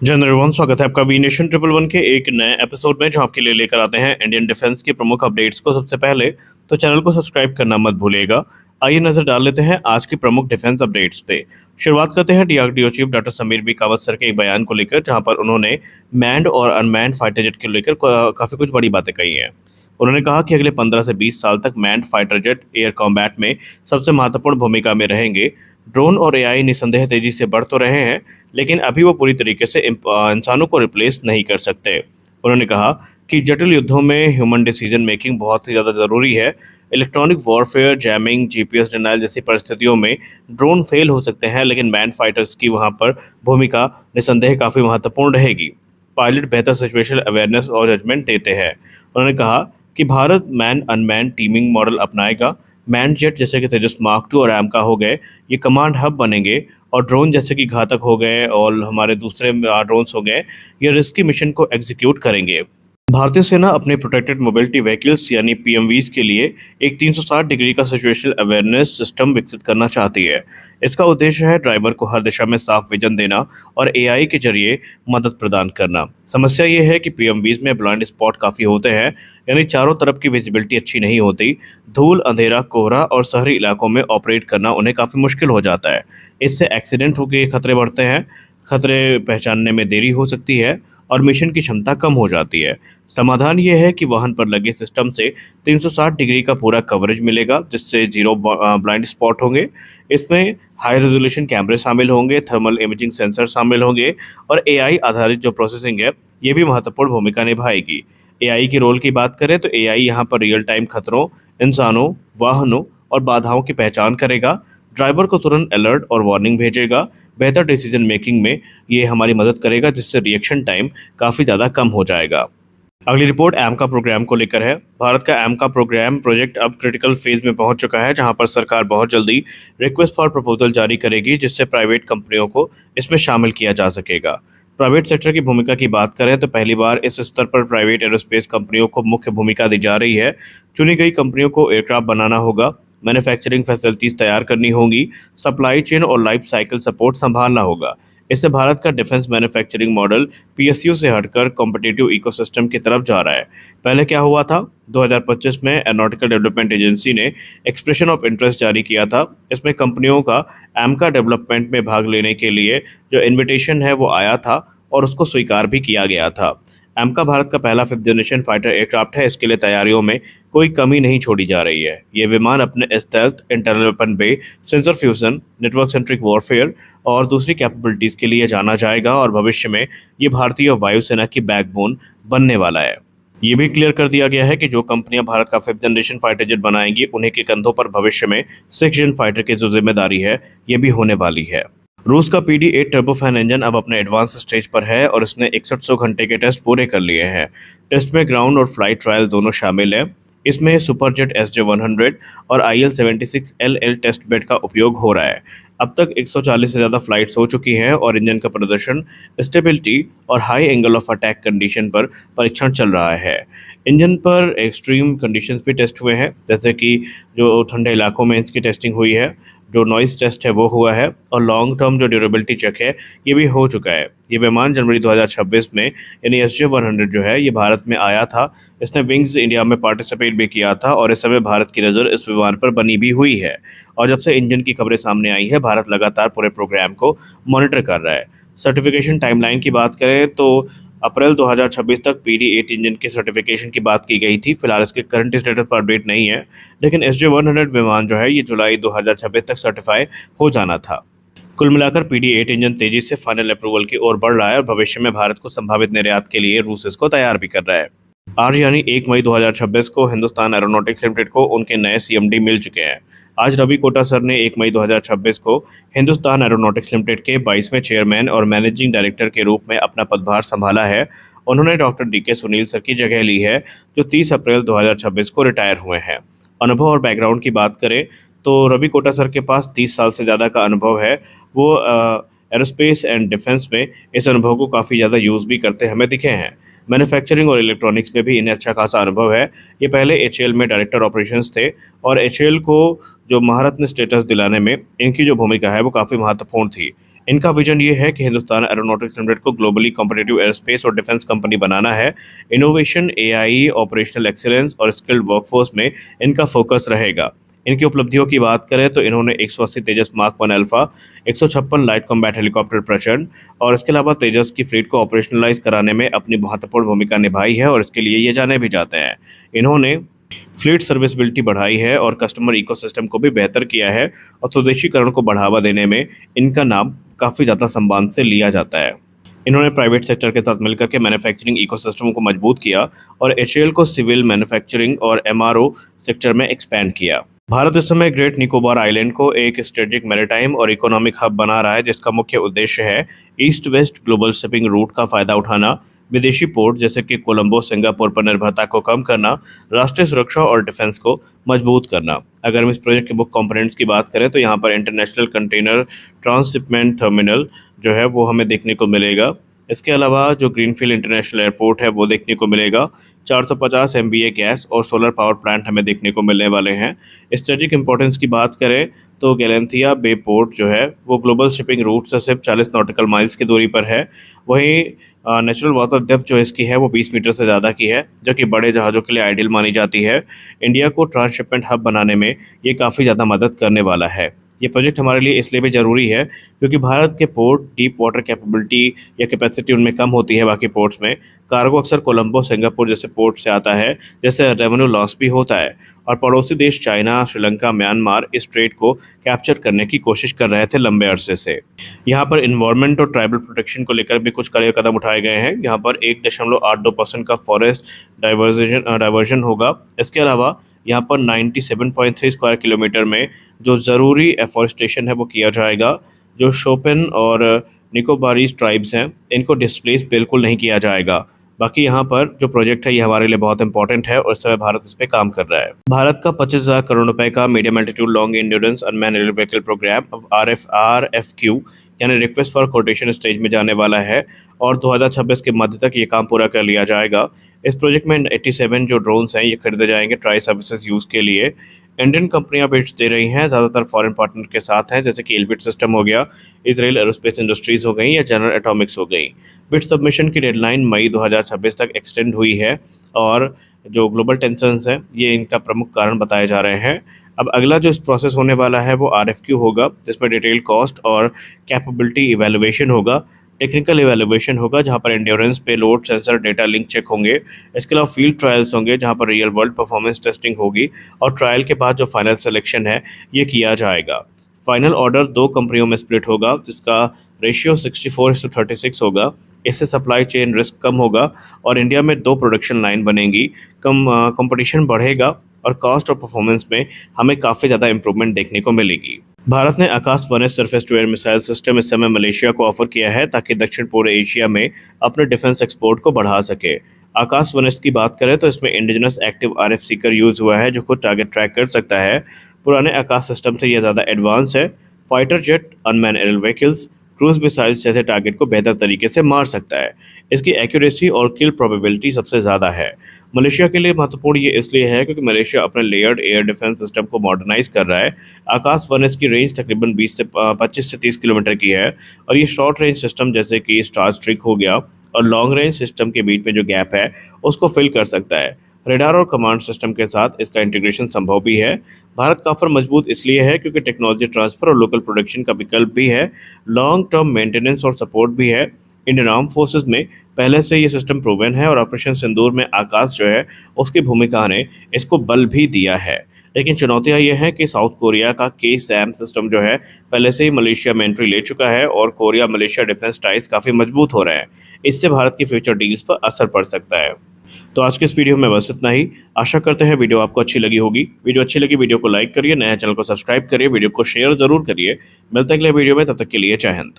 General one स्वागत है आपका वी नेशन ट्रिपल वन के एक नए एपिसोड में जो आपके लिए लेकर आते हैं इंडियन डिफेंस की प्रमुख अपडेट्स को। सबसे पहले तो चैनल को सब्सक्राइब करना मत भूलिएगा। आइए नजर डाल लेते हैं आज की प्रमुख डिफेंस अपडेट्स पे। शुरुआत करते हैं DRDO chief doctor Samir B Kamat sir के एक बयान को लेकर, जहां पर उन्होंने मैंड और अनमैंड फाइटर जेट को लेकर काफी कुछ बड़ी बातें कही हैं। उन्होंने कहा कि अगले 15 से 20 साल तक manned fighter jet air combat में सबसे महत्वपूर्ण भूमिका में रहेंगे। ड्रोन और एआई निसंदेह तेजी से बढ़ तो रहे हैं, लेकिन अभी वो पूरी तरीके से इंसानों को रिप्लेस नहीं कर सकते। उन्होंने कहा कि जटिल युद्धों में ह्यूमन डिसीजन मेकिंग बहुत ही ज़्यादा ज़रूरी है। Electronic warfare, jamming, GPS denial जैसी परिस्थितियों में ड्रोन फेल हो सकते हैं, लेकिन मैन फाइटर्स की वहां पर भूमिका निसंदेह काफ़ी महत्वपूर्ण रहेगी। पायलट बेहतर सिचुएशनल अवेयरनेस और जजमेंट देते हैं। उन्होंने कहा कि Bharat manned unmanned teaming model अपनाएगा। मैन जेट जैसे कि तेजस मार्क 2 और एमका हो गए, ये कमांड हब बनेंगे, और ड्रोन जैसे कि घातक हो गए और हमारे दूसरे ड्रोन्स हो गए, ये रिस्की मिशन को एग्जीक्यूट करेंगे। भारतीय सेना अपने प्रोटेक्टेड मोबिलिटी व्हीकल्स यानी पीएमवीज के लिए एक 360 डिग्री का सिचुएशनल अवेयरनेस सिस्टम विकसित करना चाहती है। इसका उद्देश्य है ड्राइवर को हर दिशा में साफ विजन देना और एआई के जरिए मदद प्रदान करना। समस्या ये है कि पीएमवीज में ब्लाइंड स्पॉट काफ़ी होते हैं, यानी चारों तरफ की विजिबिलिटी अच्छी नहीं होती। धूल, अंधेरा, कोहरा और शहरी इलाकों में ऑपरेट करना उन्हें काफ़ी मुश्किल हो जाता है। इससे एक्सीडेंट होकर खतरे बढ़ते हैं, खतरे पहचानने में देरी हो सकती है और मिशन की क्षमता कम हो जाती है। समाधान ये है कि वाहन पर लगे सिस्टम से 360 डिग्री का पूरा कवरेज मिलेगा, जिससे जीरो ब्लाइंड स्पॉट होंगे। इसमें हाई रेजोल्यूशन कैमरे शामिल होंगे, थर्मल इमेजिंग सेंसर शामिल होंगे और एआई आधारित जो प्रोसेसिंग है, ये भी महत्वपूर्ण भूमिका निभाएगी। एआई की रोल की बात करें तो एआई यहाँ पर रियल टाइम खतरों, इंसानों, वाहनों और बाधाओं की पहचान करेगा, ड्राइवर को तुरंत अलर्ट और वार्निंग भेजेगा। बेहतर डिसीजन मेकिंग में ये हमारी मदद करेगा, जिससे रिएक्शन टाइम काफ़ी ज़्यादा कम हो जाएगा। अगली रिपोर्ट एमका प्रोग्राम को लेकर है। भारत का एमका प्रोग्राम प्रोजेक्ट अब क्रिटिकल फेज में पहुंच चुका है, जहां पर सरकार बहुत जल्दी रिक्वेस्ट फॉर प्रपोजल जारी करेगी, जिससे प्राइवेट कंपनियों को इसमें शामिल किया जा सकेगा। प्राइवेट सेक्टर की भूमिका की बात करें तो पहली बार इस स्तर पर प्राइवेट एरोस्पेस कंपनियों को मुख्य भूमिका दी जा रही है। चुनी गई कंपनियों को एयरक्राफ्ट बनाना होगा, मैन्युफैक्चरिंग फैसिलिटीज़ तैयार करनी होंगी, सप्लाई चेन और लाइफ साइकिल सपोर्ट संभालना होगा। इससे भारत का डिफेंस मैन्युफैक्चरिंग मॉडल पीएसयू से हटकर कॉम्पिटिटिव इकोसिस्टम की तरफ जा रहा है। पहले क्या हुआ था, 2025 में एरोनॉटिकल डेवलपमेंट एजेंसी ने एक्सप्रेशन ऑफ इंटरेस्ट जारी किया था। इसमें कंपनियों का एमका डेवलपमेंट में भाग लेने के लिए जो इन्विटेशन है वो आया था और उसको स्वीकार भी किया गया था। एमका भारत का पहला 5th जनरेशन फाइटर एयरक्राफ्ट है। इसके लिए तैयारियों में कोई कमी नहीं छोड़ी जा रही है। ये विमान अपने stealth, internal weapon bay, sensor fusion, network centric warfare और दूसरी कैपेबिलिटीज़ के लिए जाना जाएगा, और भविष्य में ये भारतीय वायुसेना की बैकबोन बनने वाला है। ये भी क्लियर कर दिया गया है कि जो कंपनियां भारत का 5th जनरेशन फाइटर जेट बनाएंगी, उन्हीं के कंधों पर भविष्य में 6th जन फाइटर की जो जिम्मेदारी है, ये भी होने वाली है। रूस का PD-8 टर्बोफैन इंजन अब अपने एडवांस स्टेज पर है और इसने 6100 घंटे के टेस्ट पूरे कर लिए हैं। टेस्ट में ग्राउंड और फ्लाइट ट्रायल दोनों शामिल हैं। इसमें सुपरजेट SJ-100 और IL-76LL टेस्ट बेड का उपयोग हो रहा है। अब तक 140 से ज़्यादा फ्लाइट्स हो चुकी हैं और इंजन का प्रदर्शन, स्टेबिलिटी और high angle of attack condition पर परीक्षण चल रहा है। इंजन पर एक्सट्रीम कंडीशंस भी टेस्ट हुए हैं, जैसे कि जो ठंडे इलाकों में इसकी टेस्टिंग हुई है, जो नॉइस टेस्ट है वो हुआ है, और लॉन्ग टर्म जो ड्यूरेबिलिटी चेक है ये भी हो चुका है। ये विमान जनवरी 2026 में यानी SJ-100 जो है ये भारत में आया था। इसने विंग्स इंडिया में पार्टिसिपेट भी किया था और इस समय भारत की नज़र इस विमान पर बनी भी हुई है। और जब से इंजन की खबरें सामने आई है, भारत लगातार पूरे प्रोग्राम को मॉनिटर कर रहा है। सर्टिफिकेशन टाइमलाइन की बात करें तो अप्रैल 2026 तक PD-8 इंजन की सर्टिफिकेशन की बात की गई थी। फिलहाल इसके करंट स्टेटस पर अपडेट नहीं है, लेकिन SJ-100 विमान जो है ये जुलाई 2026 तक सर्टिफाई हो जाना था। कुल मिलाकर PD-8 इंजन तेजी से फाइनल अप्रूवल की ओर बढ़ रहा है और भविष्य में भारत को संभावित निर्यात के लिए रूस इसको तैयार भी कर रहा है। आज यानी 1 मई 2026 को हिंदुस्तान एरोनॉटिक्स लिमिटेड को उनके नए CMD मिल चुके हैं। आज रवि कोटा सर ने 1 मई 2026 को हिंदुस्तान एरोनॉटिक्स लिमिटेड के 22वें चेयरमैन और मैनेजिंग डायरेक्टर के रूप में अपना पदभार संभाला है। उन्होंने डॉक्टर DK सुनील सर की जगह ली है, जो 30 अप्रैल 2026 को रिटायर हुए हैं। अनुभव और बैकग्राउंड की बात करें तो रवि कोटा सर के पास 30 साल से ज़्यादा का अनुभव है। वो एरोस्पेस एंड डिफेंस में इस अनुभव को काफ़ी ज़्यादा यूज़ भी करते हमें दिखे हैं। मैन्युफैक्चरिंग और इलेक्ट्रॉनिक्स में भी इन्हें अच्छा खासा अनुभव है। ये पहले एचएएल में डायरेक्टर ऑपरेशंस थे और एचएएल को जो महारत्न स्टेटस दिलाने में इनकी जो भूमिका है वो काफ़ी महत्वपूर्ण थी। इनका विजन ये है कि हिंदुस्तान एरोनॉटिक्स लिमिटेड को ग्लोबली कॉम्पिटिटिव एयरस्पेस और डिफेंस कंपनी बनाना है। इनोवेशन, एआई, ऑपरेशनल एक्सीलेंस और स्किल्ड वर्कफोर्स में इनका फोकस रहेगा। इनकी उपलब्धियों की बात करें तो इन्होंने 180 Tejas Mark 1 alpha, 156 light combat helicopter Prachand और इसके अलावा तेजस की फ्लीट को ऑपरेशनलाइज कराने में अपनी महत्वपूर्ण भूमिका निभाई है और इसके लिए ये जाने भी जाते हैं। इन्होंने फ्लीट सर्विसबिलिटी बढ़ाई है और कस्टमर इकोसिस्टम को भी बेहतर किया है और स्वदेशीकरण को बढ़ावा देने में इनका नाम काफ़ी ज़्यादा सम्मान से लिया जाता है। इन्होंने प्राइवेट सेक्टर के साथ मिलकर के मैन्युफैक्चरिंग इकोसिस्टम को मजबूत किया और एचएएल को सिविल मैन्युफैक्चरिंग और एमआरओ सेक्टर में एक्सपैंड किया। भारत इस समय ग्रेट निकोबार आइलैंड को एक स्ट्रेटेजिक मैरीटाइम और इकोनॉमिक हब बना रहा है, जिसका मुख्य उद्देश्य है east west global shipping root का फायदा उठाना, विदेशी पोर्ट जैसे कि कोलंबो, सिंगापुर पर निर्भरता को कम करना, राष्ट्रीय सुरक्षा और डिफेंस को मजबूत करना। अगर हम इस प्रोजेक्ट के मुख्य कंपोनेंट्स की बात करें तो यहाँ पर इंटरनेशनल कंटेनर ट्रांसशिपमेंट टर्मिनल जो है वो हमें देखने को मिलेगा। इसके अलावा जो ग्रीनफील्ड इंटरनेशनल एयरपोर्ट है वो देखने को मिलेगा। 450 MVA गैस और सोलर पावर प्लांट हमें देखने को मिलने वाले हैं। स्ट्रेटेजिक इंपॉर्टेंस की बात करें तो गैलेंथिया बे पोर्ट जो है वो ग्लोबल शिपिंग रूट से सिर्फ 40 नॉटिकल माइल्स की दूरी पर है। वहीं नेचुरल वाटर डेप्थ जो इसकी है वो 20 मीटर से ज़्यादा की है, जो कि बड़े जहाज़ों के लिए आइडियल मानी जाती है। इंडिया को ट्रांसशिपमेंट हब बनाने में ये काफ़ी ज़्यादा मदद करने वाला है। ये प्रोजेक्ट हमारे लिए इसलिए भी ज़रूरी है क्योंकि भारत के पोर्ट डीप वाटर कैपेबिलिटी या कैपेसिटी उनमें कम होती है बाकी पोर्ट्स में। कार्गो अक्सर कोलंबो, सिंगापुर जैसे पोर्ट से आता है, जैसे रेवेन्यू लॉस भी होता है और पड़ोसी देश चाइना, श्रीलंका, म्यांमार इस ट्रेड को कैप्चर करने की कोशिश कर रहे थे लंबे अरसे से। यहाँ पर इन्वायरमेंट और ट्राइबल प्रोटेक्शन को लेकर भी कुछ कड़े कदम उठाए गए हैं। यहाँ पर 1.82% का फॉरेस्ट डाइवर्जन होगा। इसके अलावा यहाँ पर 97.3 स्क्वायर किलोमीटर में जो ज़रूरी एफॉरेस्टेशन है वो किया जाएगा। जो शोपिन और निकोबारीज ट्राइब्स हैं इनको डिस्प्लेस बिल्कुल नहीं किया जाएगा। बाकी यहाँ पर जो प्रोजेक्ट है ये हमारे लिए बहुत इंपॉर्टेंट है और इस समय भारत इस पर काम कर रहा है। भारत का 25,000 करोड़ रुपए का medium altitude long endurance unmanned aerial vehicle program अब RFQ यानी रिक्वेस्ट फॉर कोटेशन स्टेज में जाने वाला है और 2026 के मध्य तक ये काम पूरा कर लिया जाएगा। इस प्रोजेक्ट में 87 जो ड्रोन्स हैं ये खरीदे जाएंगे ट्राई सर्विसेज यूज़ के लिए। इंडियन कंपनियां बिड्स दे रही हैं, ज़्यादातर फॉरेन पार्टनर के साथ हैं, जैसे कि एल्बिट सिस्टम हो गया, इजराइल एरोस्पेस इंडस्ट्रीज़ हो गई या जनरल एटॉमिक्स हो गई। बिड सबमिशन की डेडलाइन मई 2026 तक एक्सटेंड हुई है और जो ग्लोबल टेंशन्स हैं ये इनका प्रमुख कारण बताए जा रहे हैं। अब अगला जो इस प्रोसेस होने वाला है वो RFQ होगा, जिसमें डिटेल कॉस्ट और कैपेबिलिटी इवैल्यूएशन होगा, टेक्निकल इवैल्यूएशन होगा जहां पर endurance, payload, sensor, data link check होंगे। इसके अलावा फील्ड ट्रायल्स होंगे जहां पर रियल वर्ल्ड परफॉर्मेंस टेस्टिंग होगी और ट्रायल के बाद जो फाइनल सिलेक्शन है ये किया जाएगा। फाइनल ऑर्डर 2 कंपनियों में स्प्लिट होगा जिसका रेशियो 64:36 होगा। इससे सप्लाई चेन रिस्क कम होगा और इंडिया में 2 प्रोडक्शन लाइन बनेंगी। कंपटीशन बढ़ेगा और कॉस्ट और परफॉर्मेंस में हमें काफ़ी ज़्यादा इंप्रूवमेंट देखने को मिलेगी। भारत ने Akash 1S surface to air missile system इस समय मलेशिया को ऑफर किया है ताकि दक्षिण पूर्व एशिया में अपने डिफेंस एक्सपोर्ट को बढ़ा सके। आकाश 1S की बात करें तो इसमें indigenous active RF Sikar use हुआ है जो खुद टारगेट ट्रैक कर सकता है। पुराने आकाश सिस्टम से यह ज़्यादा एडवांस है। Fighter jet, unmanned aerial vehicles, cruise missiles जैसे टारगेट को बेहतर तरीके से मार सकता है। इसकी एक्यूरेसी और किल प्रोबेबिलिटी सबसे ज़्यादा है। मलेशिया के लिए महत्वपूर्ण ये इसलिए है क्योंकि मलेशिया अपने लेयर्ड एयर डिफेंस सिस्टम को मॉडर्नाइज कर रहा है। आकाश 1S की रेंज तकरीबन 25 से 30 किलोमीटर की है और ये शॉर्ट रेंज सिस्टम जैसे कि स्टार स्ट्रिक हो गया और लॉन्ग रेंज सिस्टम के बीच में जो गैप है उसको फिल कर सकता है। रेडार और कमांड सिस्टम के साथ इसका इंटीग्रेशन संभव भी है। भारत का ऑफर मजबूत इसलिए है क्योंकि टेक्नोलॉजी ट्रांसफर और लोकल प्रोडक्शन का विकल्प भी है, लॉन्ग टर्म मेंटेनेंस और सपोर्ट भी है। इंडियन आर्म फोर्सेस में पहले से ये सिस्टम प्रूवन है और ऑपरेशन सिंदूर में आकाश जो है उसकी भूमिका ने इसको बल भी दिया है। लेकिन चुनौतियां ये हैं कि साउथ कोरिया का KSAM सिस्टम जो है पहले से ही मलेशिया में एंट्री ले चुका है और कोरिया मलेशिया डिफेंस टाइज काफ़ी मजबूत हो रहे हैं। इससे भारत की फ्यूचर डील्स पर असर पड़ सकता है। तो आज के इस वीडियो में बस इतना ही। आशा करते हैं वीडियो आपको अच्छी लगी होगी। वीडियो अच्छी लगी वीडियो को लाइक करिए, नया चैनल को सब्सक्राइब करिए, वीडियो को शेयर जरूर करिए। मिलते हैं अगले वीडियो में, तब तक के लिए जय हिंद।